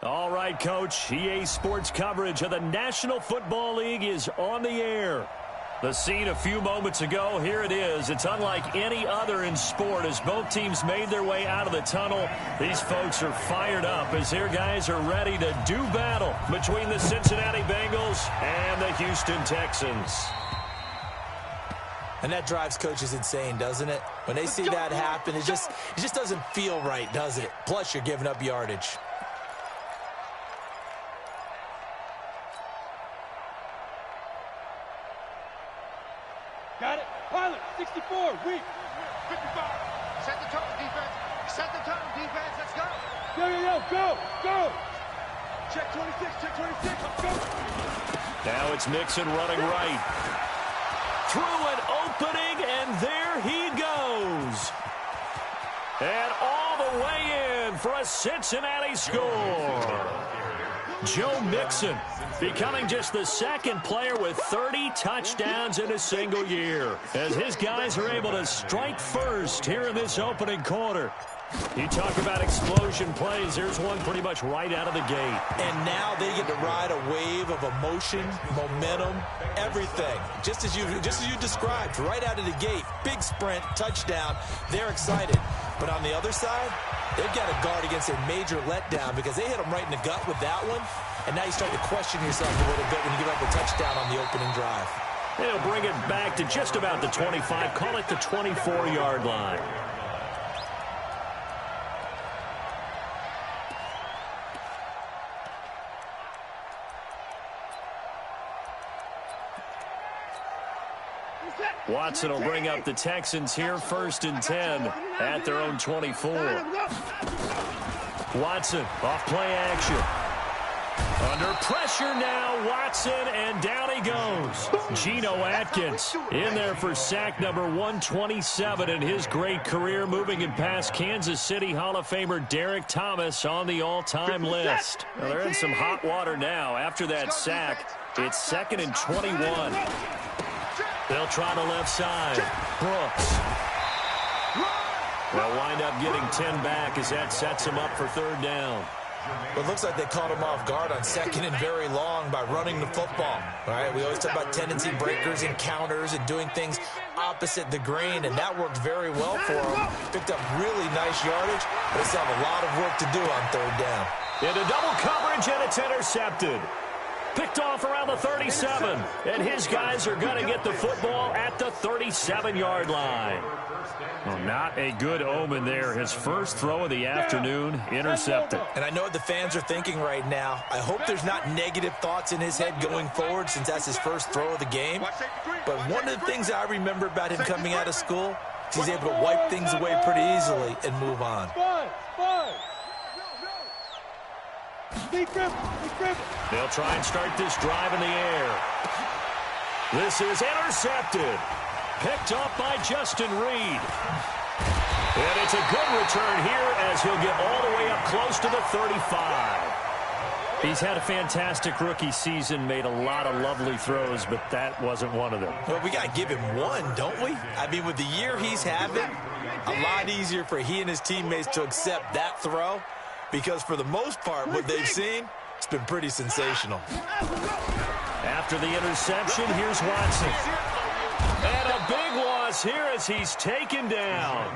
All right, Coach. EA Sports coverage of the National Football League is on the air. The scene a few moments ago, here it is. It's unlike any other in sport as both teams made their way out of the tunnel. These folks are fired up as their guys are ready to do battle between the Cincinnati Bengals and the Houston Texans. And that drives coaches insane, doesn't it? When they see that happen, it just doesn't feel right, does it? Plus, you're giving up yardage. Got it. Pilot, 64, weak. 55. Set the tone, defense. Set the tone, defense. Let's go. Go. Check 26, check 26. Let's go. Now it's Mixon running right. Through an opening, and there he goes. And all the way in for a Cincinnati score. Joe Mixon becoming just the second player with 30 touchdowns in a single year as his guys are able to strike first here in this opening quarter. You talk about explosion plays. There's one pretty much right out of the gate. And now they get to ride a wave of emotion, momentum, everything. Just as you described, right out of the gate. Big sprint, touchdown. They're excited. But on the other side, they've got to guard against a major letdown because they hit them right in the gut with that one. And now you start to question yourself a little bit when you give up a touchdown on the opening drive. They'll bring it back to just about the 25. Call it the 24-yard line. Watson will bring up the Texans here, 1st and 10 at their own 24. Watson off play action. Under pressure now, Watson, and down he goes. Geno Atkins in there for sack number 127 in his great career, moving it past Kansas City Hall of Famer Derek Thomas on the all-time list. Well, they're in some hot water now. After that sack, it's 2nd and 21. They'll try the left side. Brooks. They'll wind up getting 10 back as that sets them up for 3rd down. It looks like they caught him off guard on 2nd and very long by running the football. All right, we always talk about tendency breakers and counters and doing things opposite the grain, and that worked very well for them. Picked up really nice yardage, but they still have a lot of work to do on 3rd down. Into double coverage, and it's intercepted. Picked off around the 37, and his guys are going to get the football at the 37-yard line. Well, not a good omen there. His first throw of the afternoon, intercepted. And I know what the fans are thinking right now. I hope there's not negative thoughts in his head going forward since that's his first throw of the game. But one of the things I remember about him coming out of school is he's able to wipe things away pretty easily and move on. They'll try and start this drive in the air. This is intercepted. Picked up by Justin Reed. And it's a good return here as he'll get all the way up close to the 35. He's had a fantastic rookie season, made a lot of lovely throws, but that wasn't one of them. Well, we got to give him one, don't we? I mean, with the year he's having, a lot easier for he and his teammates to accept that throw. Because for the most part, what they've seen, it's been pretty sensational. After the interception, here's Watson. And a big loss here as he's taken down.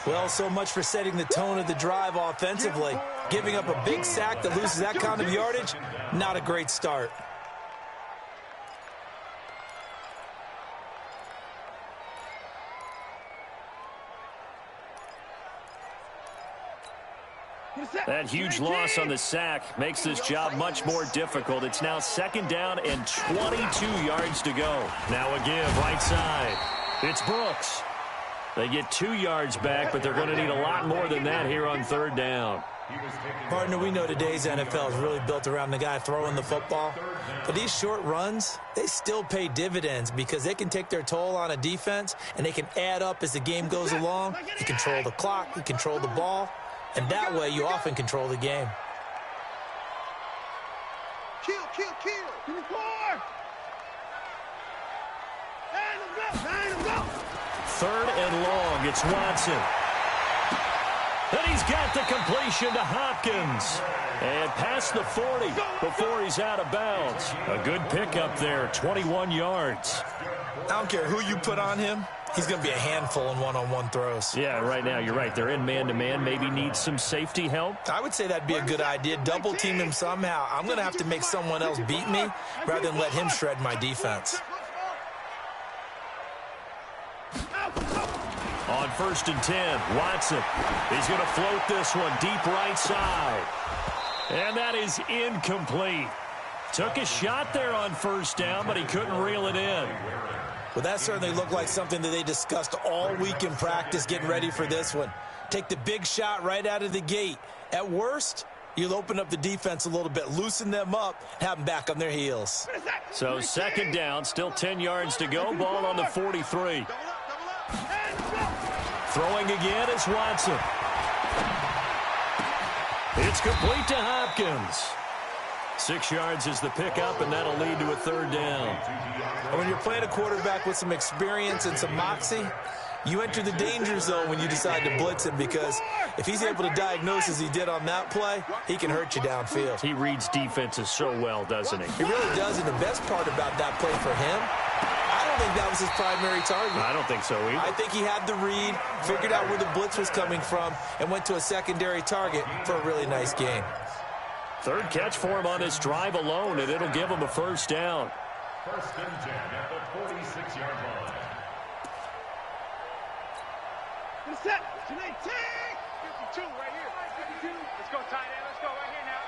Well, so much for setting the tone of the drive offensively. Giving up a big sack that loses that kind of yardage, not a great start. That huge loss on the sack makes this job much more difficult. It's now 2nd down and 22 yards to go. Now a give right side. It's Brooks. They get 2 yards back, but they're going to need a lot more than that here on 3rd down. Partner, we know today's NFL is really built around the guy throwing the football. But these short runs, they still pay dividends because they can take their toll on a defense, and they can add up as the game goes along. You control the clock, you control the ball. And that way, you often control the game. Kill. 3rd and long. It's Watson. And he's got the completion to Hopkins. And past the 40 before he's out of bounds. A good pickup there, 21 yards. I don't care who you put on him. He's going to be a handful in one-on-one throws. Yeah, right now, you're right. They're in man-to-man. Maybe needs some safety help. I would say that'd be a good idea. Double team him somehow. I'm going to have to make someone else beat me rather than let him shred my defense. On 1st and 10, Watson. He's going to float this one deep right side. And that is incomplete. Took a shot there on 1st down, but he couldn't reel it in. Well, that certainly looked like something that they discussed all week in practice getting ready for this one. Take the big shot right out of the gate. At worst, you'll open up the defense a little bit, loosen them up, have them back on their heels. So 2nd down, still 10 yards to go. Ball on the 43. Throwing again is Watson. It's complete to Hopkins. 6 yards is the pickup, and that'll lead to a 3rd down. When you're playing a quarterback with some experience and some moxie, you enter the danger zone when you decide to blitz him, because if he's able to diagnose as he did on that play, he can hurt you downfield. He reads defenses so well, doesn't he? He really does, and the best part about that play for him, I don't think that was his primary target. I don't think so either. I think he had the read, figured out where the blitz was coming from, and went to a secondary target for a really nice gain. 3rd catch for him on this drive alone, and it'll give him a 1st down. 1st and 10 at the 46-yard line. Set. 52 right here. 52. Let's go, tight end. Let's go right here now.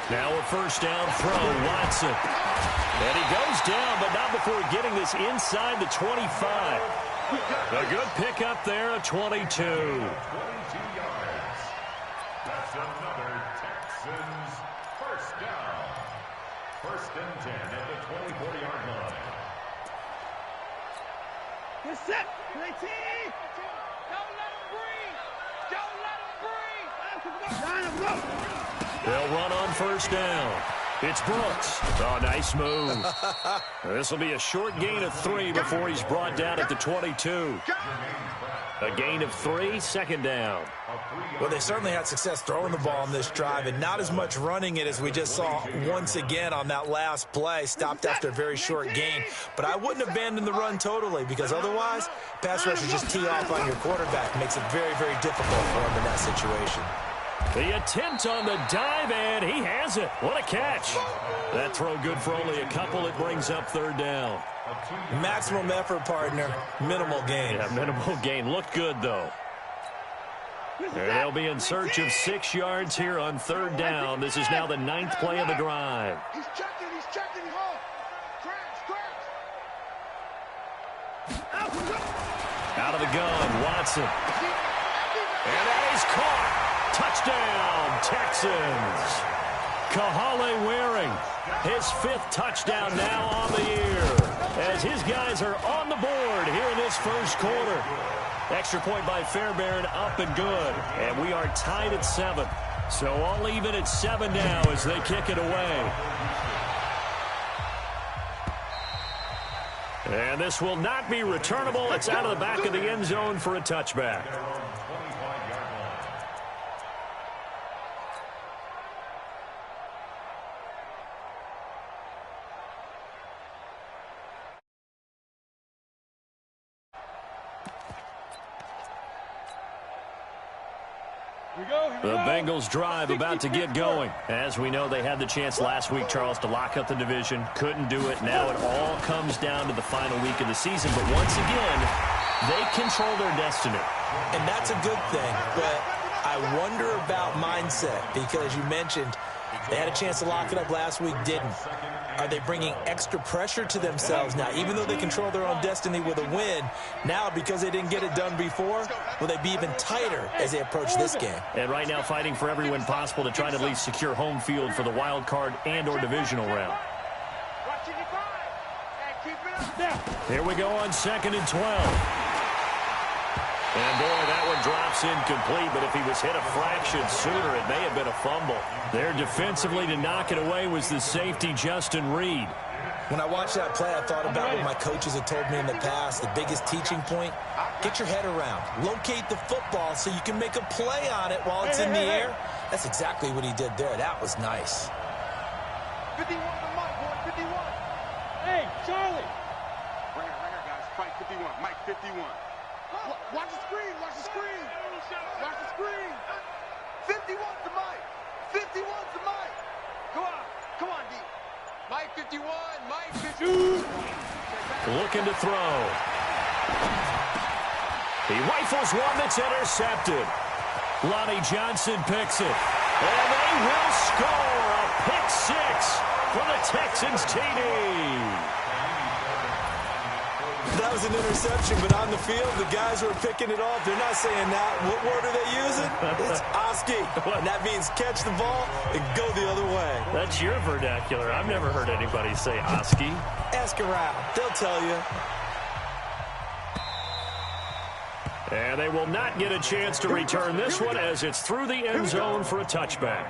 Now a 1st down throw, Watson. And he goes down, but not before getting this inside the 25. A good pickup there, a 22. 22 yards. That's another Texans 1st down. 1st and 10 at the 24-yard line. Get set. 19. Don't let him breathe. Don't let him breathe. They'll run on 1st down. It's Brooks. Oh, nice move. This will be a short gain of 3 before he's brought down at the 22. A gain of 3, 2nd down. Well, they certainly had success throwing the ball on this drive, and not as much running it as we just saw once again on that last play. Stopped after a very short gain. But I wouldn't abandon the run totally, because otherwise, pass rushers just tee off on your quarterback. Makes it very, very difficult for him in that situation. The attempt on the dive, and he has it. What a catch. That throw good for only a couple. It brings up 3rd down. Maximum effort, partner. Minimal gain. Yeah, minimal gain. Looked good, though. And they'll be in search of 6 yards here on 3rd down. This is now the 9th play of the drive. He's checking, he's home. Out of the gun, Watson. And that is caught. Touchdown, Texans. Kahale Waring, his 5th touchdown now on the year, as his guys are on the board here in this 1st quarter. Extra point by Fairbairn, up and good. And we are tied at 7. So all even at 7 now as they kick it away. And this will not be returnable. It's out of the back of the end zone for a touchback. The Bengals drive about to get going. As we know, they had the chance last week, Charles, to lock up the division. Couldn't do it. Now it all comes down to the final week of the season. But once again, they control their destiny. And that's a good thing. But I wonder about mindset, because you mentioned they had a chance to lock it up last week, didn't. Are they bringing extra pressure to themselves now? Even though they control their own destiny with a win, now because they didn't get it done before, will they be even tighter as they approach this game? And right now fighting for every win possible to try to at least secure home field for the wild card and or divisional round. Here we go on 2nd and 12. And, boy, that one drops incomplete, but if he was hit a fraction sooner, it may have been a fumble. There defensively to knock it away was the safety, Justin Reed. When I watched that play, I thought about what my coaches had told me in the past. The biggest teaching point, get your head around. Locate the football so you can make a play on it while it's in the air. That's exactly what he did there. That was nice. 51 to Mike, boy, 51. Hey, Charlie. Right here, guys. Mike 51. Mike 51. Watch the screen. Watch the screen. Watch the screen. 51 to Mike. 51 to Mike. Go on. Come on, D. Mike 51. Mike 51. Looking to throw. He rifles one that's intercepted. Lonnie Johnson picks it. And they will score a pick six for the Texans TD. That was an interception, but on the field, the guys who are picking it off, they're not saying that. What word are they using? It's Oski. And that means catch the ball and go the other way. That's your vernacular. I've never heard anybody say Oski. Ask around. They'll tell you. And they will not get a chance to return this one as it's through the end zone for a touchback.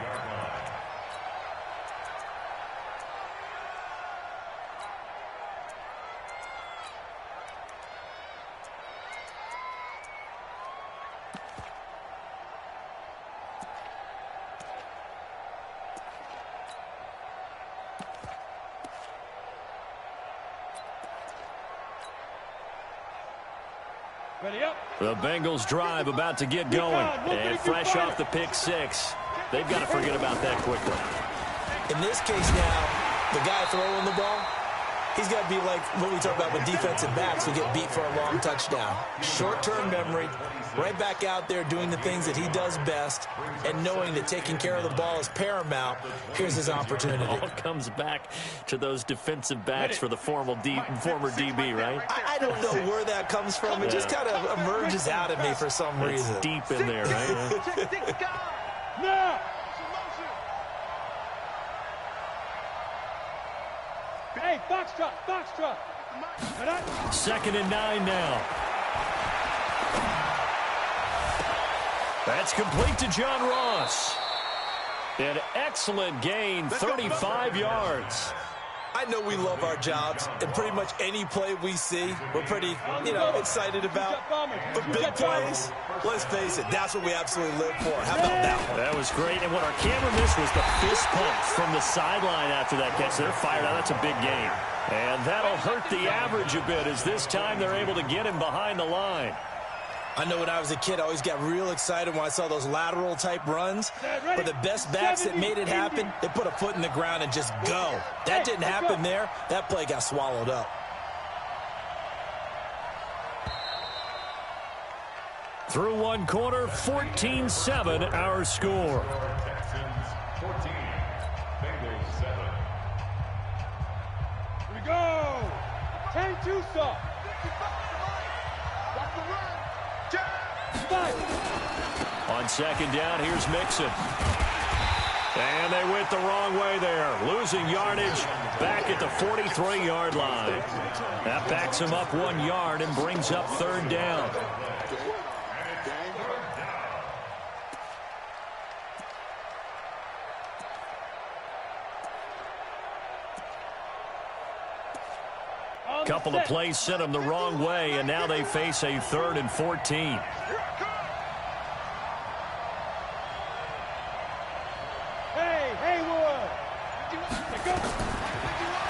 The Bengals drive about to get going. And fresh off the pick six, they've got to forget about that quickly. In this case now, the guy throwing the ball, he's got to be like what we talk about with defensive backs who get beat for a long touchdown. Short-term memory, right back out there doing the things that he does best, and knowing that taking care of the ball is paramount. Here's his opportunity. It all comes back to those defensive backs for the former DB, right? I don't know where that comes from. It just kind of emerges out of me for some reason. It's deep in there, right? No! Hey, Foxtrot, Foxtrot. 2nd and 9 now. That's complete to John Ross. An excellent gain, 35 yards. I know we love our jobs, and pretty much any play we see, we're pretty, excited about. But big plays, let's face it, that's what we absolutely live for. How about that one? That was great, and what our camera missed was the fist pump from the sideline after that catch. They're fired out. That's a big gain. And that'll hurt the average a bit as this time they're able to get him behind the line. I know when I was a kid, I always got real excited when I saw those lateral-type runs. But the best backs that made it happen, they put a foot in the ground and just go. That didn't happen there. That play got swallowed up. Through one quarter, 14-7 our score. Texans 14, Bengals 7. Here we go. 10-2 soft. Watch the run. On 2nd down, here's Mixon. And they went the wrong way there. Losing yardage back at the 43-yard line. That backs him up 1 yard and brings up 3rd down. Couple of plays sent them the wrong way, and now they face a 3rd and 14.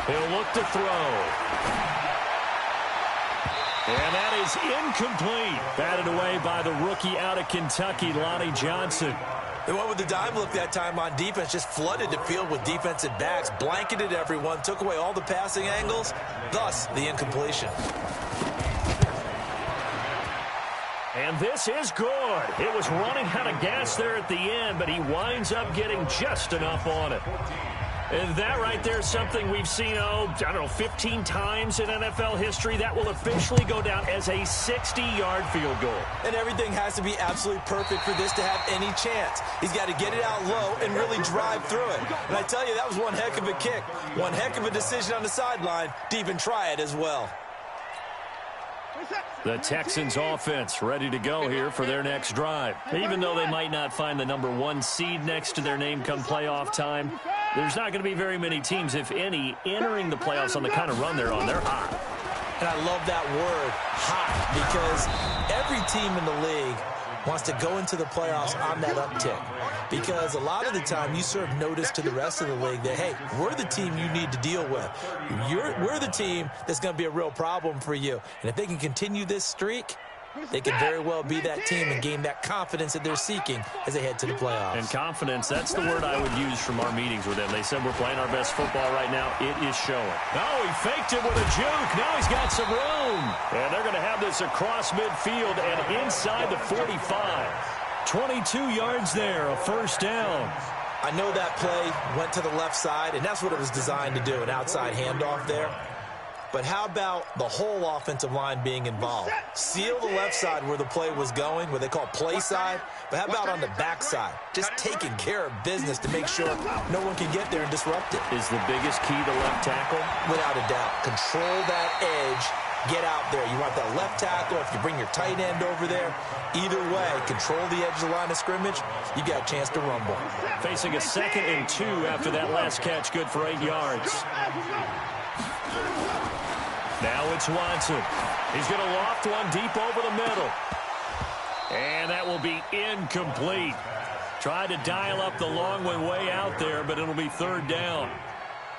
He'll look to throw. And that is incomplete. Batted away by the rookie out of Kentucky, Lonnie Johnson. They went with the dime look that time on defense, just flooded the field with defensive backs, blanketed everyone, took away all the passing angles, thus the incompletion. And this is good. It was running out of gas there at the end, but he winds up getting just enough on it. And that right there is something we've seen, 15 times in NFL history. That will officially go down as a 60-yard field goal. And everything has to be absolutely perfect for this to have any chance. He's got to get it out low and really drive through it. And I tell you, that was one heck of a kick. One heck of a decision on the sideline to even try it as well. The Texans offense ready to go here for their next drive. Even though they might not find the #1 seed next to their name come playoff time, there's not going to be very many teams, if any, entering the playoffs on the kind of run they're on. They're hot. And I love that word, hot, because every team in the league wants to go into the playoffs on that uptick. Because a lot of the time you serve notice to the rest of the league that, hey, we're the team you need to deal with. We're the team that's going to be a real problem for you. And if they can continue this streak, they could very well be that team and gain that confidence that they're seeking as they head to the playoffs. And confidence, that's the word I would use from our meetings with them. They said we're playing our best football right now. It is showing. Oh, he faked it with a juke. Now he's got some room. And they're going to have this across midfield and inside the 45. 22 yards there, a first down. I know that play went to the left side, and that's what it was designed to do, an outside handoff there. But how about the whole offensive line being involved? Seal the left side where the play was going, what they call play side. But how about on the back side? Just taking care of business to make sure no one can get there and disrupt it. Is the biggest key the left tackle? Without a doubt. Control that edge. Get out there. You want that left tackle. If you bring your tight end over there, either way, control the edge of the line of scrimmage, you got a chance to rumble. Facing a 2nd and 2 after that last catch, good for 8 yards. Now it's Watson. He's going to loft one deep over the middle. And that will be incomplete. Tried to dial up the long one way out there, but it'll be 3rd down.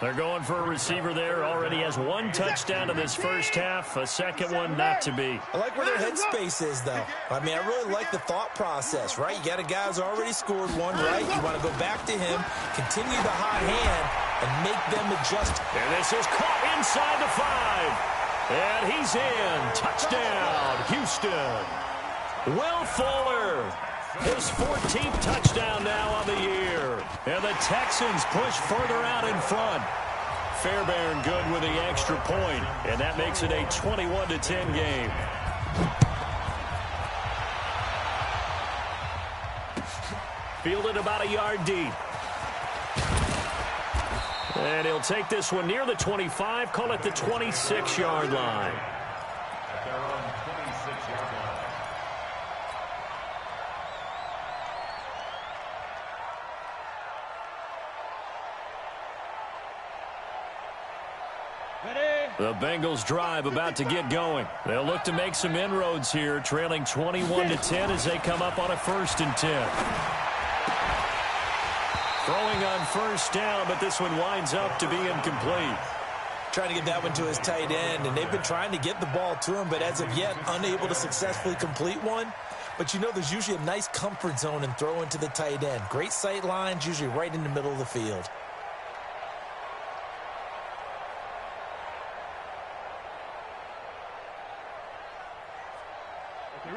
They're going for a receiver there. Already has 1 touchdown in this first half. A second one not to be. I like where their headspace is, though. I mean, I really like the thought process, right? You got a guy who's already scored one, right? You want to go back to him, continue the hot hand, and make them adjust. And this is caught inside the 5. And he's in. Touchdown, Houston. Will Fuller, his 14th touchdown now on the year. And the Texans push further out in front. Fairbairn good with the extra point, and that makes it a 21-10 game. Fielded about a yard deep. And he'll take this one near the 25, call it the 26-yard line. At their own 26-yard line. The Bengals drive about to get going. They'll look to make some inroads here, trailing 21-10 as they come up on a 1st and 10. Throwing on 1st down, but this one winds up to be incomplete. Trying to get that one to his tight end, and they've been trying to get the ball to him, but as of yet, unable to successfully complete one. But you know, there's usually a nice comfort zone in throwing to the tight end. Great sight lines, usually right in the middle of the field.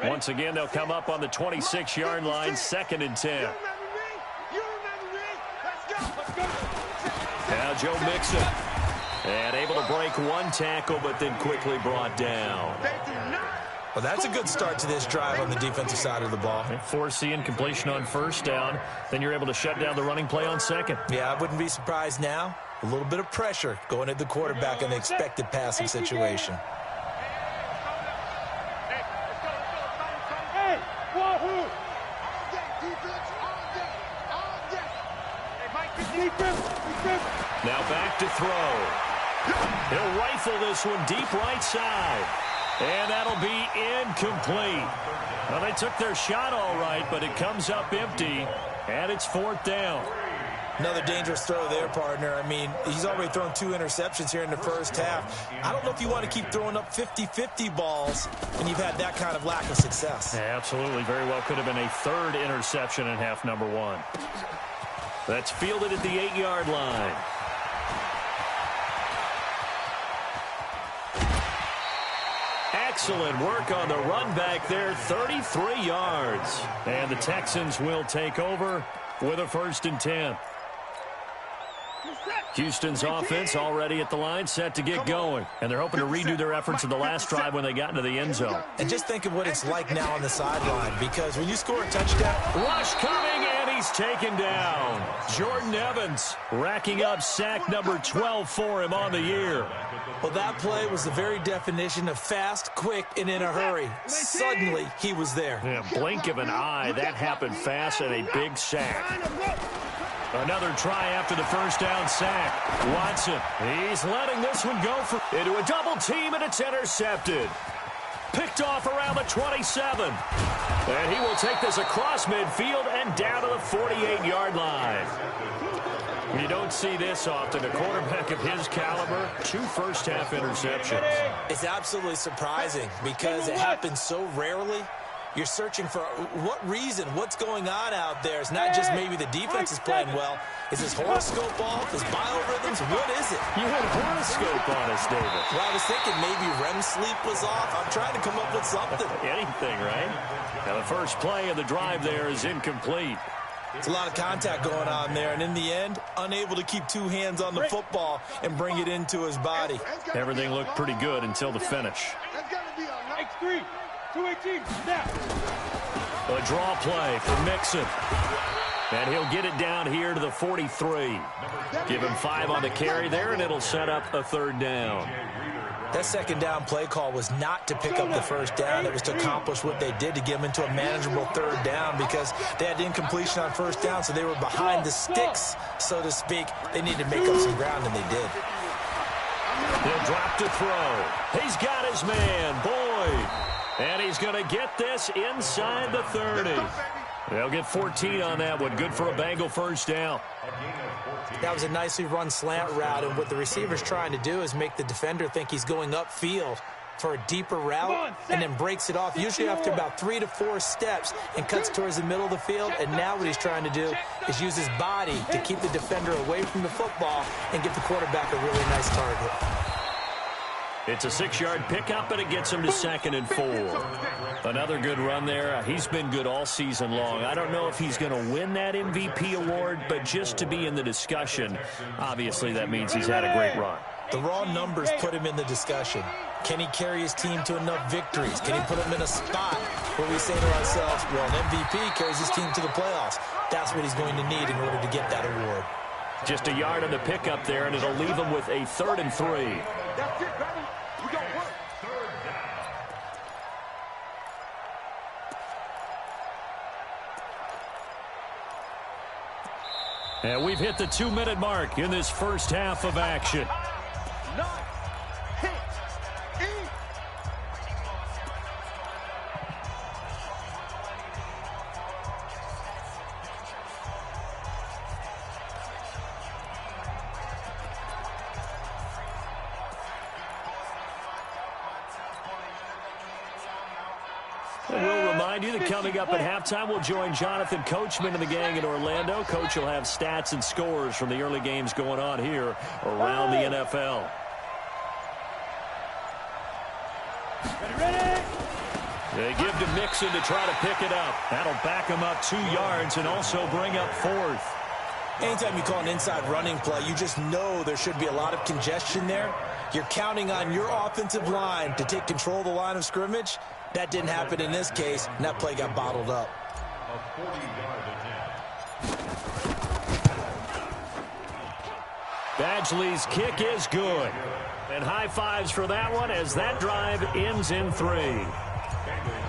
Once again, they'll come up on the 26-yard line, 2nd and 10. Now Joe Mixon. And able to break 1 tackle, but then quickly brought down. Well, that's a good start to this drive on the defensive side of the ball. Force the incompletion on 1st down. Then you're able to shut down the running play on 2nd. Yeah, I wouldn't be surprised now. A little bit of pressure going at the quarterback in the expected passing situation. Now back to throw. He'll rifle this one deep right side. And that'll be incomplete. Well, they took their shot all right, but it comes up empty. And it's 4th down. Another dangerous throw there, partner. I mean, he's already thrown 2 interceptions here in the first half. I don't know if you want to keep throwing up 50-50 balls and you've had that kind of lack of success. Yeah, absolutely. Very well could have been a 3rd interception in half number 1. That's fielded at the 8-yard line. Excellent work on the run back there, 33 yards. And the Texans will take over with a 1st and 10. Houston's offense already at the line, set to get going. And they're hoping to redo their efforts in the last drive when they got into the end zone. And just think of what it's like now on the sideline, because when you score a touchdown... Rush coming, and he's taken down. Jordan Evans racking up sack number 12 for him on the year. Well, that play was the very definition of fast, quick, and in a hurry. Suddenly, he was there. Yeah, blink of an eye, that happened fast and a big sack. Another try after the first down sack. Watson, he's letting this one go into a double team, and it's intercepted. Picked off around the 27. And he will take this across midfield and down to the 48-yard line. You don't see this often. A quarterback of his caliber, 2 first-half interceptions. It's absolutely surprising because it happens so rarely. You're searching for what reason, what's going on out there. It's not just maybe the defense is playing well. Is his horoscope off? His biorhythms? What is it? You had horoscope on us, David. Well, I was thinking maybe REM sleep was off. I'm trying to come up with something. Anything, right? Now, the first play of the drive there is incomplete. It's a lot of contact going on there, and in the end, unable to keep 2 hands on the football and bring it into his body. Everything looked pretty good until the finish. X3, 218, snap. A draw play for Mixon. And he'll get it down here to the 43. Give him 5 on the carry there, and it'll set up a 3rd down. That second down play call was not to pick up the first down. It was to accomplish what they did to get them into a manageable 3rd down because they had incompletion on first down, so they were behind the sticks, so to speak. They needed to make up some ground, and they did. He'll drop to throw. He's got his man, Boyd. And he's going to get this inside the 30. They'll get 14 on that one. Good for a Bengal first down. That was a nicely run slant route, and what the receiver's trying to do is make the defender think he's going upfield for a deeper route and then breaks it off, usually after about 3 to 4 steps, and cuts towards the middle of the field. And now what he's trying to do is use his body to keep the defender away from the football and give the quarterback a really nice target. It's a 6-yard pickup, and it gets him to 2nd and 4. Another good run there. He's been good all season long. I don't know if he's going to win that MVP award, but just to be in the discussion, obviously that means he's had a great run. The raw numbers put him in the discussion. Can he carry his team to enough victories? Can he put him in a spot where we say to ourselves, well, an MVP carries his team to the playoffs. That's what he's going to need in order to get that award. Just a yard on the pickup there, and it'll leave him with a 3rd and 3. That's it, baby. We got work. And we've hit the 2-minute mark in this first half of action. We'll remind you that coming up at halftime, we'll join Jonathan Coachman and the gang in Orlando. Coach will have stats and scores from the early games going on here around the NFL. Ready? They give to Mixon to try to pick it up. That'll back him up 2 yards and also bring up 4th. Anytime you call an inside running play, you just know there should be a lot of congestion there. You're counting on your offensive line to take control of the line of scrimmage. That didn't happen in this case, and that play got bottled up. Badgley's kick is good. And high fives for that one as that drive ends in 3.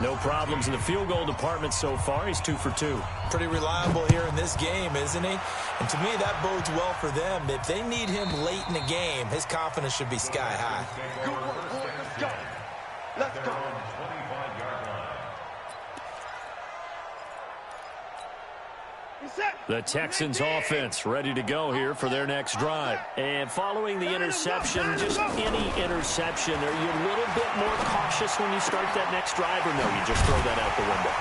No problems in the field goal department so far. He's 2 for 2. Pretty reliable here in this game, isn't he? And to me, that bodes well for them. If they need him late in the game, his confidence should be sky high. Good work, boy. Let's go. Let's go. The Texans offense ready to go here for their next drive. And following the interception, just any interception, are you a little bit more cautious when you start that next drive, or no, you just throw that out the window?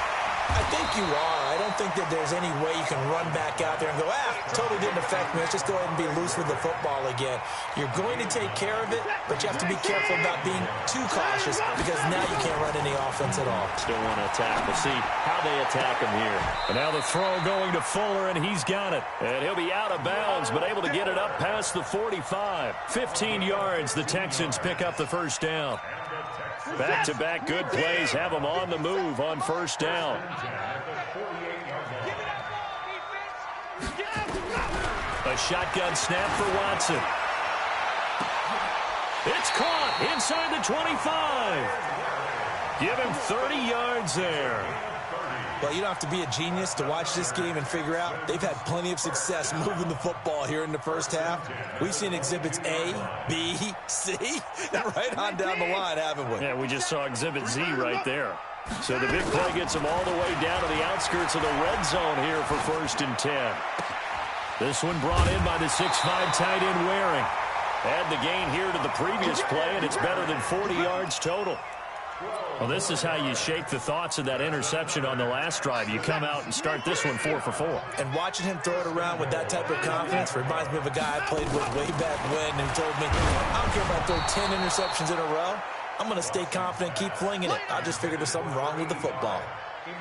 I think you are. I don't think that there's any way you can run back out there and go, totally didn't affect me. Let's just go ahead and be loose with the football again. You're going to take care of it, but you have to be careful about being too cautious because now you can't run any offense at all. Still want to attack. We'll see how they attack him here. And now the throw going to Fuller, and he's got it. And he'll be out of bounds, but able to get it up past the 45. 15 yards, the Texans pick up the first down. Back-to-back good plays have them on the move on first down. A shotgun snap for Watson. It's caught inside the 25. Give him 30 yards there. Well, you don't have to be a genius to watch this game and figure out they've had plenty of success moving the football here in the first half. We've seen exhibits A, B, C, and right on down the line, haven't we? Yeah, we just saw exhibit Z right there. So the big play gets them all the way down to the outskirts of the red zone here for 1st and 10. This one brought in by the 6'5" tight end Waring. Add the gain here to the previous play, and it's better than 40 yards total. Well, this is how you shape the thoughts of that interception on the last drive. You come out and start this one 4 for 4. And watching him throw it around with that type of confidence reminds me of a guy I played with way back when who told me, I don't care if I throw 10 interceptions in a row. I'm going to stay confident, keep flinging it. I just figured there's something wrong with the football.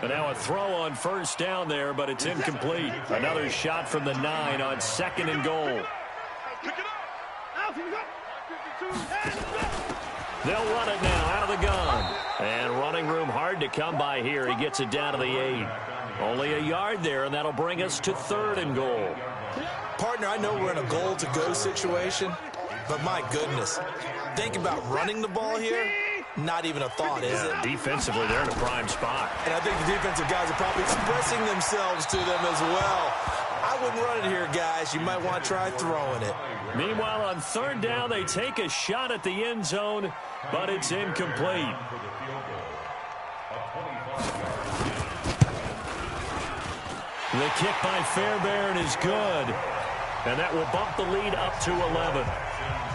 And now a throw on 1st down there, but it's incomplete. Another shot from the 9 on 2nd and goal. They'll run it now out of the gun. And running room hard to come by here. He gets it down to the 8. Only a yard there, and that'll bring us to 3rd and goal. Partner, I know we're in a goal-to-go situation, but my goodness, think about running the ball here. Not even a thought, is it? Defensively, they're in a prime spot. And I think the defensive guys are probably expressing themselves to them as well. I wouldn't run it here, guys. You might want to try throwing it. Meanwhile, on 3rd down, they take a shot at the end zone, but it's incomplete. The kick by Fairbairn is good, and that will bump the lead up to 11.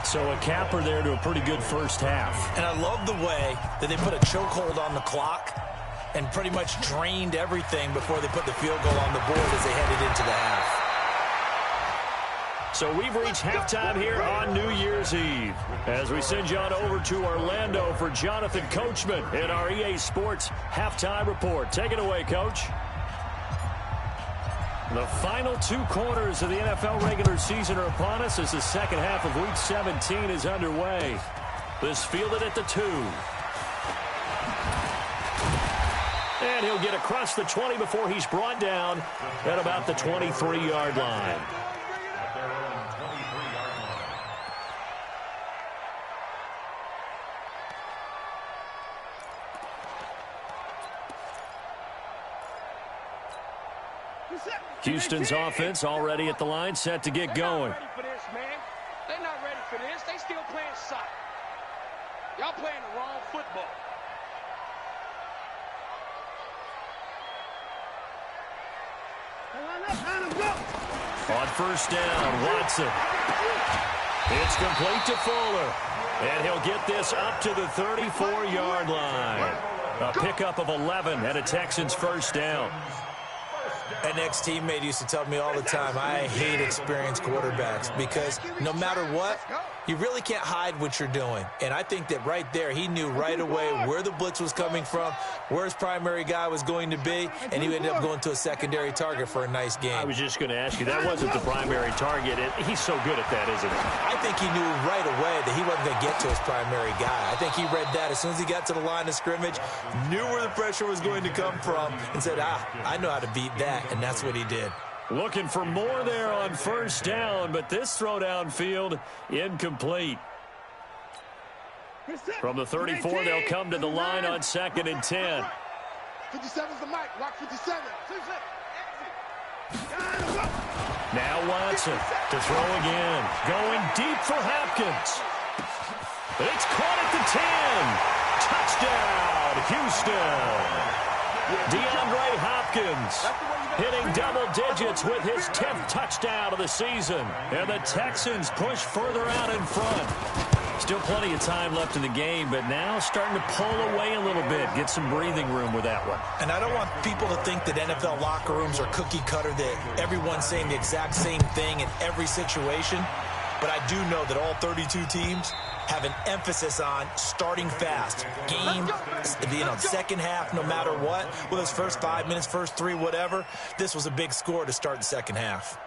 So a capper there to a pretty good first half. And I love the way that they put a chokehold on the clock and pretty much drained everything before they put the field goal on the board as they headed into the half. So we've reached halftime here on New Year's Eve as we send you on over to Orlando for Jonathan Coachman in our EA Sports Halftime Report. Take it away, Coach. The final 2 quarters of the NFL regular season are upon us as the second half of Week 17 is underway. This fielded at the 2. And he'll get across the 20 before he's brought down at about the 23-yard line. Houston's offense already at the line, set to get going. They're not ready for this. They still playing soccer. Y'all playing the wrong football. On 1st down, Watson. It's complete to Fuller. And he'll get this up to the 34-yard line. A pickup of 11 and a Texans 1st down. An ex-teammate used to tell me all the time, I hate experienced quarterbacks because no matter what, you really can't hide what you're doing. And I think that right there, he knew right away where the blitz was coming from, where his primary guy was going to be, and he ended up going to a secondary target for a nice game. I was just going to ask you, that wasn't the primary target. He's so good at that, isn't he? I think he knew right away that he wasn't going to get to his primary guy. I think he read that as soon as he got to the line of scrimmage, knew where the pressure was going to come from, and said, I know how to beat that, and that's what he did. Looking for more there on 1st down, but this throw downfield incomplete. From the 34, they'll come to the line on 2nd and 10. 57's the mic. Watch 57. Now Watson to throw again. Going deep for Hopkins. But it's caught at the 10. Touchdown, Houston. DeAndre Hopkins hitting double digits with his 10th touchdown of the season. And the Texans push further out in front. Still plenty of time left in the game, but now starting to pull away a little bit. Get some breathing room with that one. And I don't want people to think that NFL locker rooms are cookie cutter, that everyone's saying the exact same thing in every situation. But I do know that all 32 teams have an emphasis on starting fast. Game, second half, no matter what. Whether it's first 5 minutes, first 3, whatever. This was a big score to start the second half.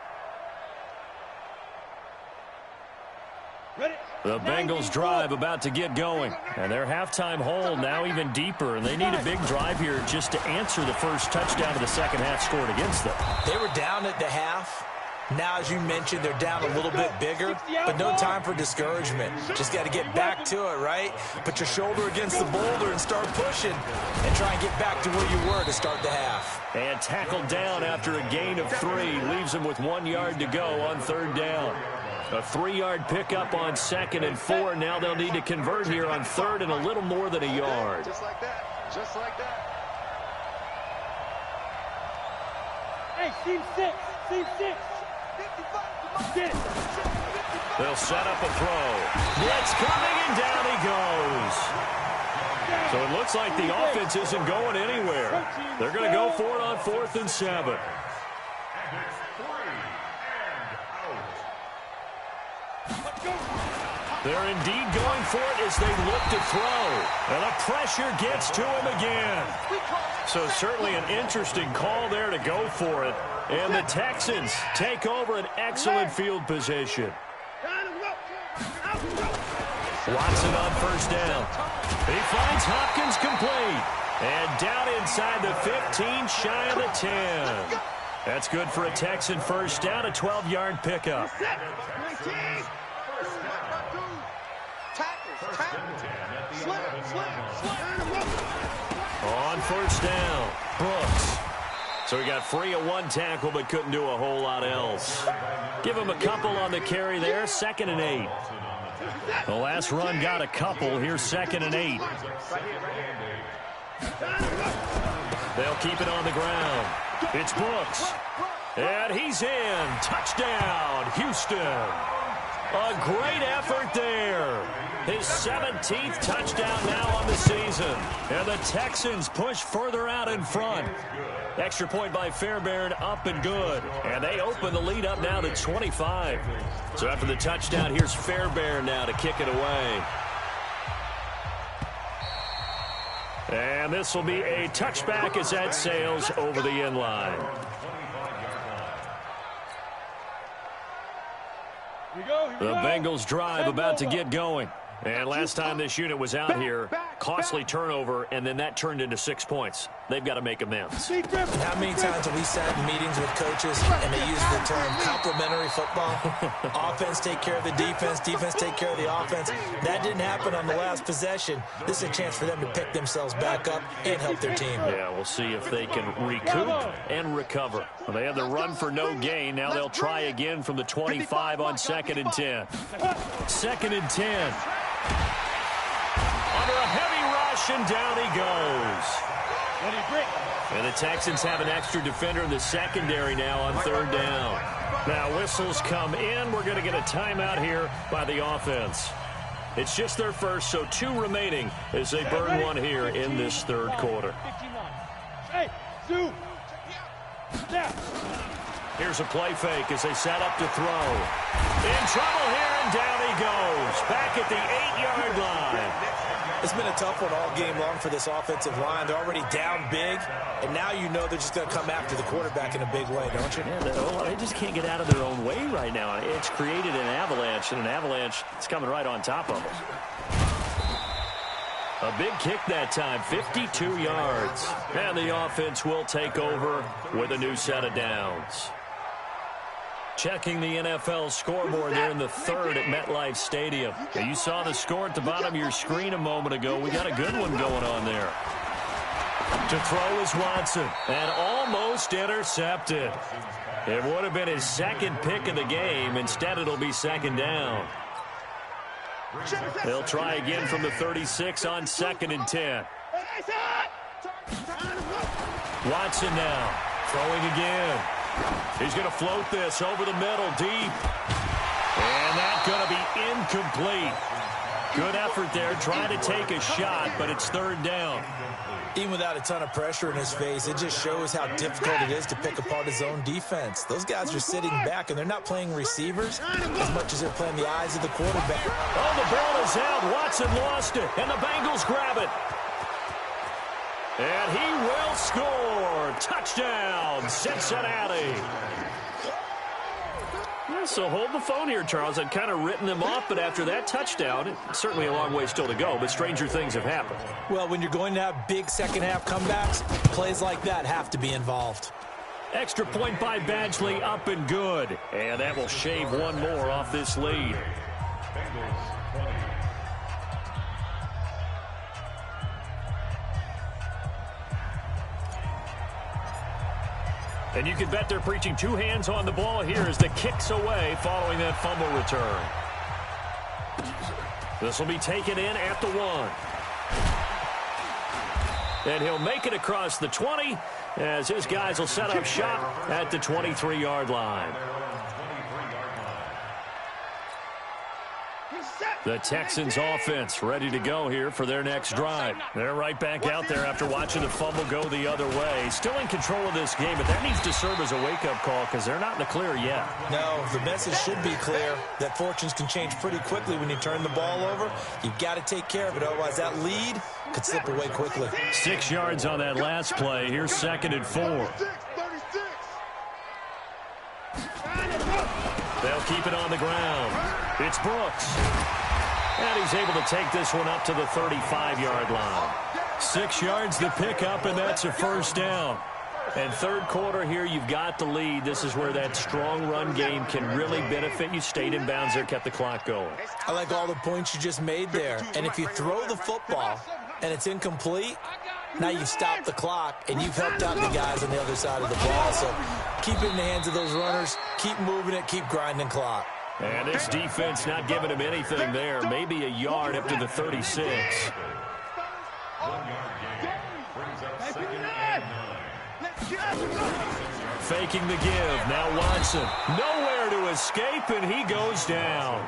The Bengals drive about to get going. And their halftime hole now even deeper. And they need a big drive here just to answer the first touchdown of the second half scored against them. They were down at the half. Now, as you mentioned, they're down a little bit bigger, but no time for discouragement. Just got to get back to it, right? Put your shoulder against the boulder and start pushing and try and get back to where you were to start the half. And tackled down after a gain of 3. Leaves them with 1 yard to go on 3rd down. A 3-yard pickup on 2nd and 4. Now they'll need to convert here on 3rd and a little more than a yard. Just like that. Just like that. Hey, team 6. Team 6. They'll set up a throw. Blitz coming, and down he goes. So it looks like the offense isn't going anywhere. They're going to go for it on 4th and 7. They're indeed going for it as they look to throw. And the pressure gets to him again. So certainly an interesting call there to go for it. And the Texans take over an excellent field position. Watson on 1st down. He finds Hopkins complete. And down inside the 15, shy of the 10. That's good for a Texan 1st down, a 12-yard pickup. On 1st down, Brooks. So he got free of 1 tackle but couldn't do a whole lot else. Give him a couple on the carry there, 2nd and 8. The last run got a couple. Here's 2nd and 8. They'll keep it on the ground. It's Brooks. And he's in. Touchdown, Houston. A great effort there. His 17th touchdown now on the season. And the Texans push further out in front. Extra point by Fairbairn, up and good. And they open the lead up now to 25. So after the touchdown, here's Fairbairn now to kick it away. And this will be a touchback as that sails over the end line. The Bengals drive about to get going. And last time this unit was out here, costly turnover, and then that turned into 6 points. They've got to make amends. How many times have we sat in meetings with coaches and they use the term complementary football? Offense take care of the defense, defense take care of the offense. That didn't happen on the last possession. This is a chance for them to pick themselves back up and help their team. Yeah, we'll see if they can recoup and recover. Well, they had the run for no gain. Now they'll try again from the 25 on 2nd and 10. 2nd and 10. Under a heavy rush, and down he goes. And the Texans have an extra defender in the secondary now on 3rd down. Now whistles come in. We're going to get a timeout here by the offense. It's just their first, so 2 remaining as they burn 1 here in this 3rd quarter. Here's a play fake as they set up to throw. In trouble here, and down he goes. Back at the 8-yard line. It's been a tough one all game long for this offensive line. They're already down big, and now you know they're just going to come after the quarterback in a big way, don't you? Yeah, they just can't get out of their own way right now. It's created an avalanche, and an avalanche is coming right on top of them. A big kick that time, 52 yards. And the offense will take over with a new set of downs. Checking the NFL scoreboard there in the 3rd at MetLife Stadium. You saw the score at the bottom of your screen a moment ago. We got a good one going on there. To throw is Watson, and almost intercepted. It would have been his 2nd pick of the game. Instead, it'll be 2nd down. They'll try again from the 36 on 2nd and 10. Watson now, throwing again. He's going to float this over the middle, deep. And that's going to be incomplete. Good effort there, trying to take a shot, but it's 3rd down. Even without a ton of pressure in his face, it just shows how difficult it is to pick apart his own defense. Those guys are sitting back, and they're not playing receivers as much as they're playing the eyes of the quarterback. Oh, the ball is out. Watson lost it, and the Bengals grab it. And he will score. Touchdown, Cincinnati. Yeah, so hold the phone here, Charles. I'd kind of written them off, but after that touchdown, it's certainly a long way still to go, but stranger things have happened. Well, when you're going to have big second-half comebacks, plays like that have to be involved. Extra point by Badgley, up and good. And that will shave one more off this lead. Bengals 20. And you can bet they're preaching two hands on the ball here as the kick's away following that fumble return. This will be taken in at the 1. And he'll make it across the 20 as his guys will set up shop at the 23-yard line. The Texans offense ready to go here for their next drive. They're right back out there after watching the fumble go the other way. Still in control of this game, but that needs to serve as a wake-up call because they're not in the clear yet. No, the message should be clear that fortunes can change pretty quickly when you turn the ball over. You've got to take care of it, otherwise that lead could slip away quickly. 6 yards on that last play. Here's 2nd and 4. They'll keep it on the ground. It's Brooks. And he's able to take this one up to the 35-yard line. 6 yards the pickup, and that's a first down. And third quarter here, you've got the lead. This is where that strong run game can really benefit you. Stayed in bounds there, kept the clock going. I like all the points you just made there. And if you throw the football and it's incomplete, now you've stopped the clock and you've helped out the guys on the other side of the ball. So keep it in the hands of those runners. Keep moving it. Keep grinding clock. And this defense not giving him anything there. Maybe a yard up to the 36. 1 yard gain. Brings up 2nd and 9. Faking the give. Now Watson. Nowhere to escape, and he goes down.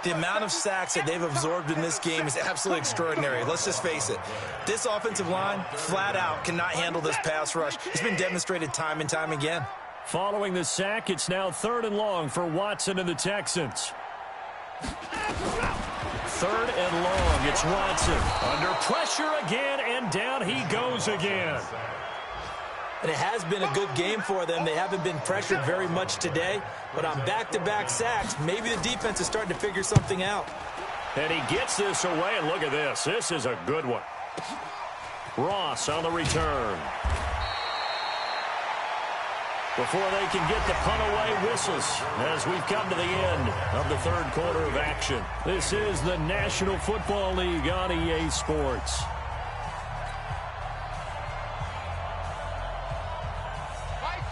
The amount of sacks that they've absorbed in this game is absolutely extraordinary. Let's just face it. This offensive line, flat out, cannot handle this pass rush. It's been demonstrated time and time again. Following the sack, it's now 3rd and long for Watson and the Texans. 3rd and long. It's Watson. Under pressure again, and down he goes again. And it has been a good game for them. They haven't been pressured very much today, but on back-to-back sacks, maybe the defense is starting to figure something out. And he gets this away, and look at this. This is a good one. Ross on the return. Before they can get the punt away, whistles as we've come to the end of the third quarter of action. This is the National Football League on EA Sports.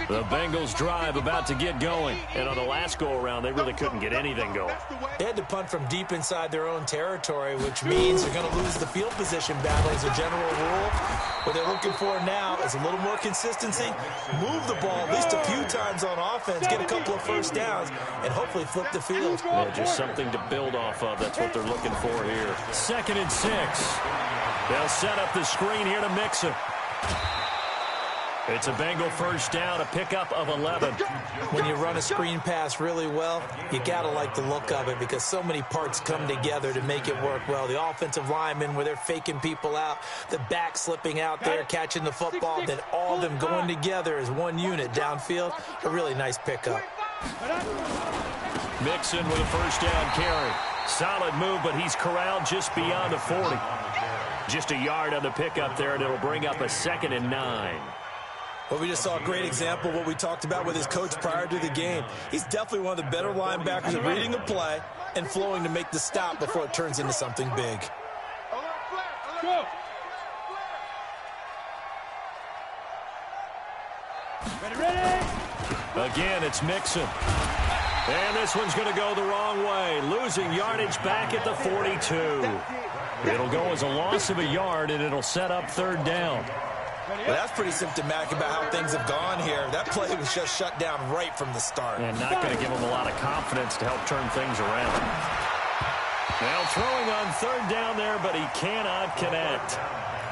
The Bengals drive about to get going. And on the last go-around, they really couldn't get anything going. They had to punt from deep inside their own territory, which means they're going to lose the field position battle as a general rule. What they're looking for now is a little more consistency, move the ball at least a few times on offense, get a couple of first downs, and hopefully flip the field. Yeah, just something to build off of. That's what they're looking for here. 2nd and 6. They'll set up the screen here to Mixon. It's a Bengal first down, a pickup of 11. When you run a screen pass really well, you got to like the look of it because so many parts come together to make it work well. The offensive linemen where they're faking people out, the back slipping out there, catching the football, then all of them going together as one unit downfield. A really nice pickup. Mixon with a first down carry. Solid move, but he's corralled just beyond the 40. Just a yard on the pickup there, and it'll bring up a 2nd and 9. Well, we just saw a great example of what we talked about with his coach prior to the game. He's definitely one of the better linebackers at reading the play and flowing to make the stop before it turns into something big. Again, it's Mixon. And this one's going to go the wrong way. Losing yardage back at the 42. It'll go as a loss of a yard, and it'll set up 3rd down. Well, that's pretty symptomatic about how things have gone here. That play was just shut down right from the start. And not going to give him a lot of confidence to help turn things around. Now throwing on 3rd down there, but he cannot connect.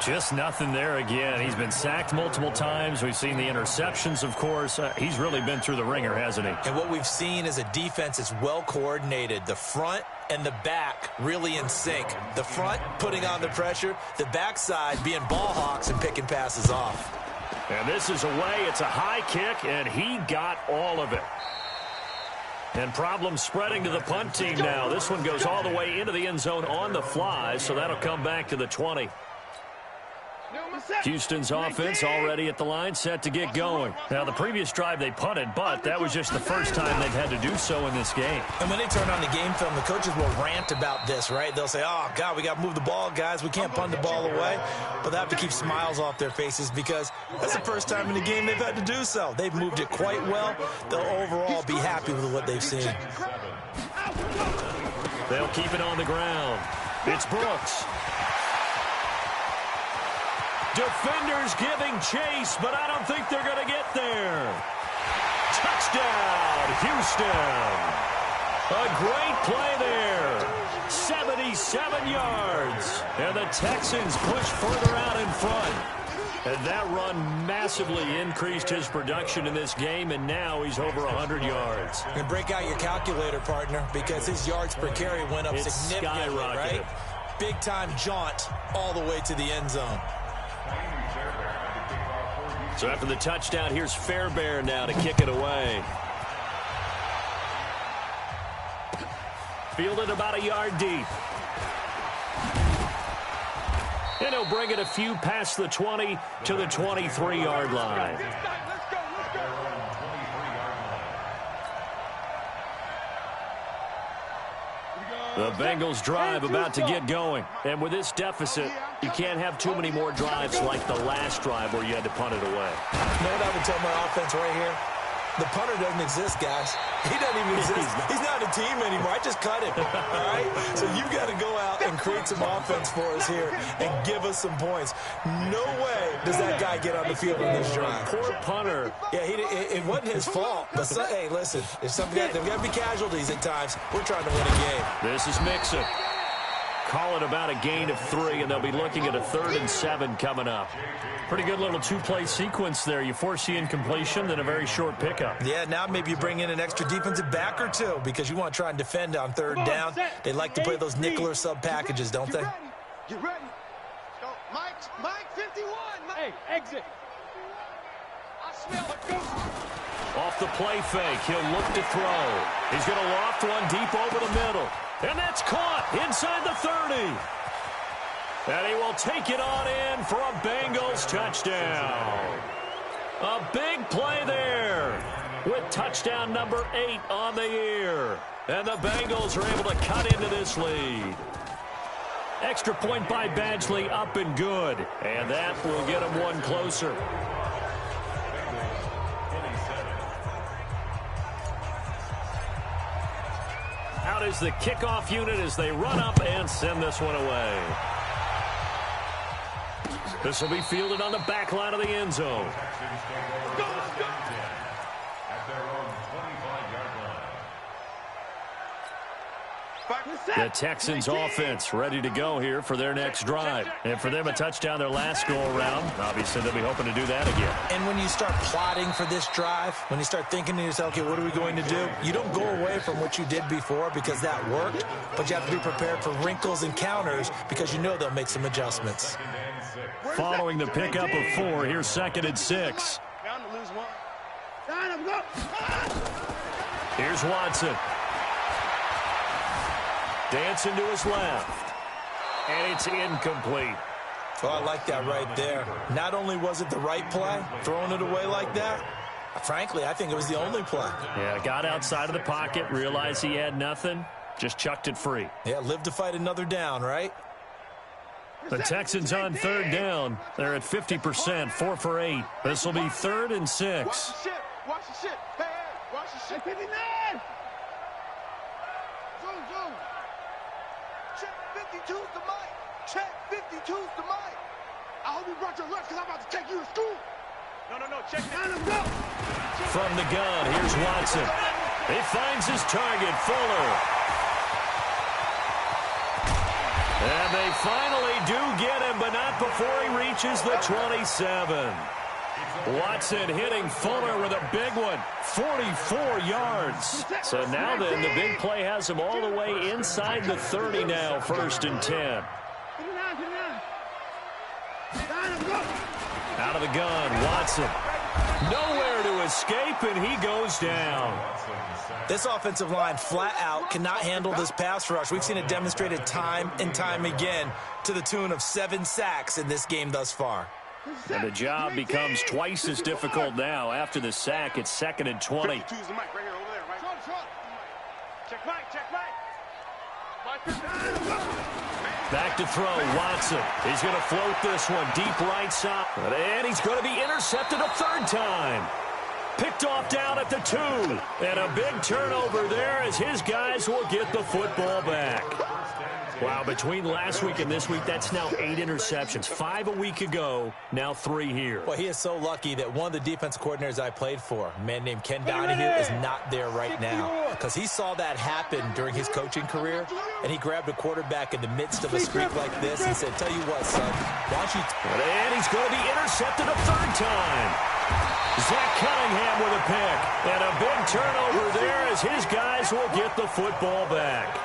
Just nothing there again. He's been sacked multiple times. We've seen the interceptions, of course. He's really been through the ringer, hasn't he? And what we've seen is a defense that's well coordinated. The front and the back really in sync. The front putting on the pressure, the backside being ball hawks and picking passes off. And this is away. It's a high kick, and he got all of it. And problems spreading to the punt team now. This one goes all the way into the end zone on the fly, so that'll come back to the 20. Houston's offense already at the line, set to get going. Now, the previous drive they punted, but that was just the first time they've had to do so in this game. And when they turn on the game film, the coaches will rant about this, right? They'll say, oh, God, we got to move the ball, guys. We can't punt the ball away. But they have to keep smiles off their faces because that's the first time in the game they've had to do so. They've moved it quite well. They'll overall be happy with what they've seen. They'll keep it on the ground. It's Brooks. Defenders giving chase, but I don't think they're going to get there. Touchdown, Houston. A great play there. 77 yards. And the Texans push further out in front. And that run massively increased his production in this game, and now he's over 100 yards. You can break out your calculator, partner, because his yards per carry went up significantly, right? Big-time jaunt all the way to the end zone. So after the touchdown, here's Fairbairn now to kick it away. Fielded about a yard deep. And he'll bring it a few past the 20 to the 23-yard line. The Bengals drive about to get going. And with this deficit, you can't have too many more drives like the last drive where you had to punt it away. You know what I would tell my offense right here? The punter doesn't exist, guys. He doesn't even exist. He's not a team anymore. I just cut him, all right? So you got to go out and create some offense for us here and give us some points. No way does that guy get on the field in this drive. Poor punter. Yeah, it wasn't his fault. But, hey, listen, if there's got to be casualties at times, we're trying to win a game. This is Mixon. Call it about a gain of 3, and they'll be looking at a 3rd and 7 coming up. Pretty good little two-play sequence there. You force the incompletion, then a very short pickup. Yeah, now maybe you bring in an extra defensive back or two because you want to try and defend on 3rd down. They like to play those nickel or sub packages, don't they? Get ready. Go. Mike 51. Hey, exit. I smell a ghost. Off the play fake, he'll look to throw. He's going to loft one deep over the middle. And that's caught inside the 30. And he will take it on in for a Bengals touchdown. A big play there with touchdown number 8 on the year. And the Bengals are able to cut into this lead. Extra point by Badgley, up and good. And that will get him one closer. Out is the kickoff unit as they run up and send this one away. This will be fielded on the back line of the end zone. The Texans offense ready to go here for their next drive. And for them, a touchdown their last go-around. Obviously, they'll be hoping to do that again. And when you start plotting for this drive, when you start thinking to yourself, okay, what are we going to do? You don't go away from what you did before because that worked, but you have to be prepared for wrinkles and counters because you know they'll make some adjustments. Following the pickup of 4, here's 2nd and 6. Here's Watson. Dancing to his left. And it's incomplete. Oh, I like that right there. Not only was it the right play, throwing it away like that, frankly, I think it was the only play. Yeah, got outside of the pocket, realized he had nothing, just chucked it free. Yeah, live to fight another down, right? The Texans on 3rd down. They're at 50%, 4 for 8. This will be 3rd and 6. Watch the shit. Watch the shit. Hey, watch the shit. 59. Zoom. Check 52's the mic. Check 52's the mic. I hope you brought your lunch because I'm about to take you to school. No. Check that. From the gun, here's Watson. He finds his target, Fuller. And they finally do get him, but not before he reaches the 27. Watson hitting Fuller with a big one, 44 yards. So now then, the big play has him all the way inside the 30 now, 1st and 10. Out of the gun, Watson. Nowhere to escape, and he goes down. This offensive line flat out cannot handle this pass rush. We've seen it demonstrated time and time again to the tune of 7 sacks in this game thus far. And the job becomes twice as difficult now. After the sack, it's 2nd and 20. Check Mike, check Mike. Back to throw, Watson. He's going to float this one deep right side. And he's going to be intercepted a 3rd time. Picked off down at the 2. And a big turnover there as his guys will get the football back. Wow, between last week and this week, that's now 8 interceptions. 5 a week ago, now 3 here. Well, he is so lucky that one of the defense coordinators I played for, a man named Ken Donahue, is not there right now. Because he saw that happen during his coaching career, and he grabbed a quarterback in the midst of a streak like this and said, tell you what, son, why don't you... And he's going to be intercepted a 3rd time. Zach Cunningham with a pick. And a big turnover there as his guys will get the football back.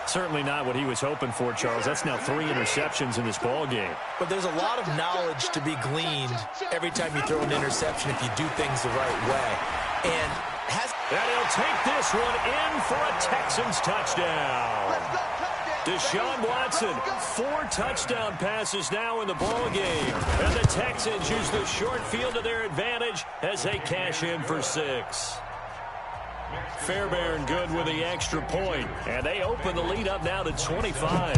Certainly not what he was hoping for, Charles. That's now 3 interceptions in this ball game. But there's a lot of knowledge to be gleaned every time you throw an interception if you do things the right way. And he'll take this one in for a Texans touchdown. Deshaun Watson, 4 touchdown passes now in the ball game. And the Texans use the short field to their advantage as they cash in for 6. Fairbairn good with the extra point. And they open the lead up now to 25.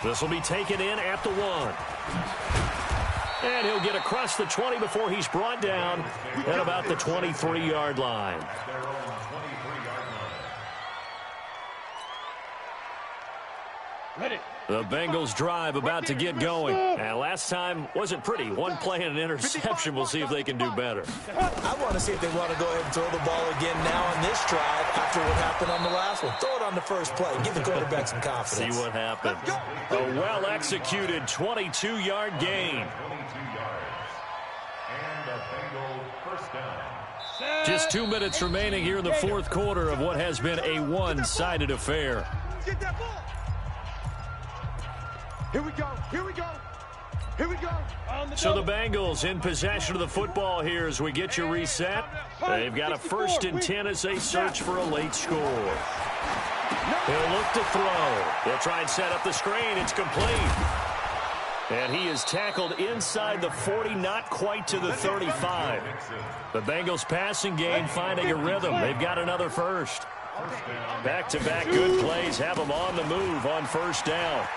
This will be taken in at the 1. And he'll get across the 20 before he's brought down at about the 23-yard line. Ready. The Bengals drive about to get going. And last time wasn't pretty. 1 play and an interception. We'll see if they can do better. I want to see if they want to go ahead and throw the ball again now on this drive after what happened on the last one. Throw it on the first play. Give the quarterback some confidence. See what happens. A well-executed 22-yard gain. Just 2 minutes remaining here in the 4th quarter of what has been a one-sided affair. Get that ball. Here we go. Here we go. Here we go. So the Bengals in possession of the football here as we get you reset. They've got a 1st and 10 as they search for a late score. He'll look to throw. He'll try and set up the screen. It's complete. And he is tackled inside the 40, not quite to the 35. The Bengals passing game finding a rhythm. They've got another 1st. Back-to-back good plays have them on the move on 1st down.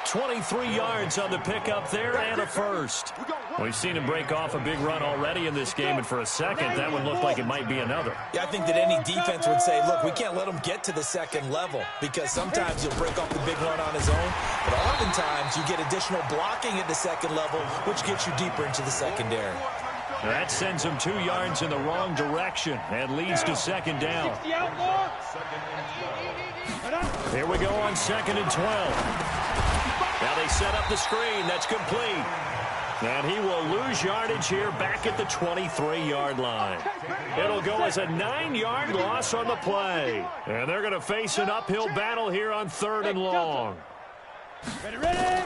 23 yards on the pickup there and a 1st. We've seen him break off a big run already in this game, and for a second, that one looked like it might be another. Yeah, I think that any defense would say, look, we can't let him get to the 2nd level because sometimes he'll break off the big run on his own, but oftentimes you get additional blocking at the 2nd level, which gets you deeper into the secondary. That sends him 2 yards in the wrong direction and leads to 2nd down. Here we go on 2nd and 12. Now they set up the screen. That's complete. And he will lose yardage here back at the 23-yard line. It'll go as a 9-yard loss on the play. And they're going to face an uphill battle here on 3rd and long. Ready, ready.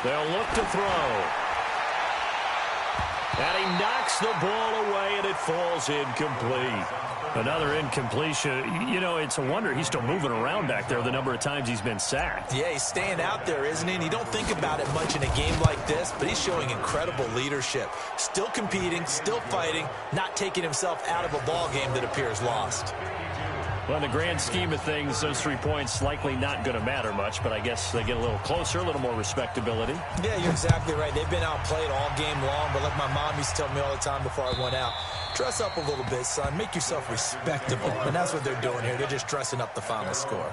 They'll look to throw. And he knocks the ball away, and it falls incomplete. Another incompletion. You know, it's a wonder he's still moving around back there the number of times he's been sacked. Yeah, he's staying out there, isn't he? And you don't think about it much in a game like this, but he's showing incredible leadership. Still competing, still fighting, not taking himself out of a ball game that appears lost. Well, in the grand scheme of things, those 3 points likely not going to matter much, but I guess they get a little closer, a little more respectability. Yeah, you're exactly right. They've been outplayed all game long, but like my mom used to tell me all the time before I went out, dress up a little bit, son. Make yourself respectable. And that's what they're doing here. They're just dressing up the final score.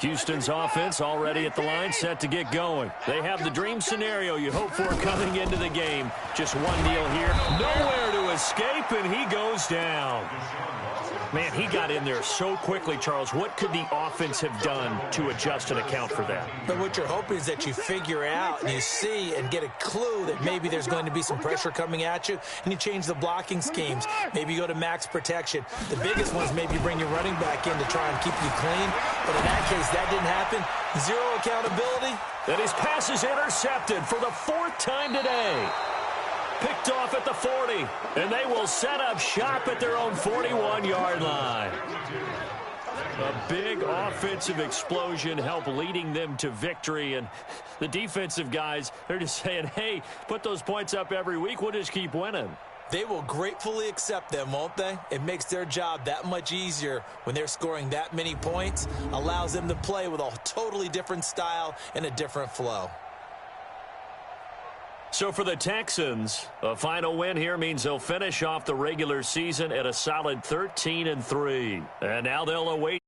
Houston's offense already at the line, set to get going. They have the dream scenario you hope for coming into the game. Just one deal here. Nowhere to escape, and he goes down. Man, he got in there so quickly, Charles. What could the offense have done to adjust and account for that? But what you're hoping is that you figure out and you see and get a clue that maybe there's going to be some pressure coming at you, and you change the blocking schemes. Maybe you go to max protection. The biggest ones, maybe bring your running back in to try and keep you clean. But in that case, that didn't happen. Zero accountability. And his pass is intercepted for the 4th time today. Picked off at the 40, and they will set up shop at their own 41-yard line. A big offensive explosion helped leading them to victory, and the defensive guys, they're just saying, hey, put those points up every week, we'll just keep winning. They will gratefully accept them, won't they? It makes their job that much easier when they're scoring that many points, allows them to play with a totally different style and a different flow. So for the Texans, a final win here means they'll finish off the regular season at a solid 13-3. And now they'll await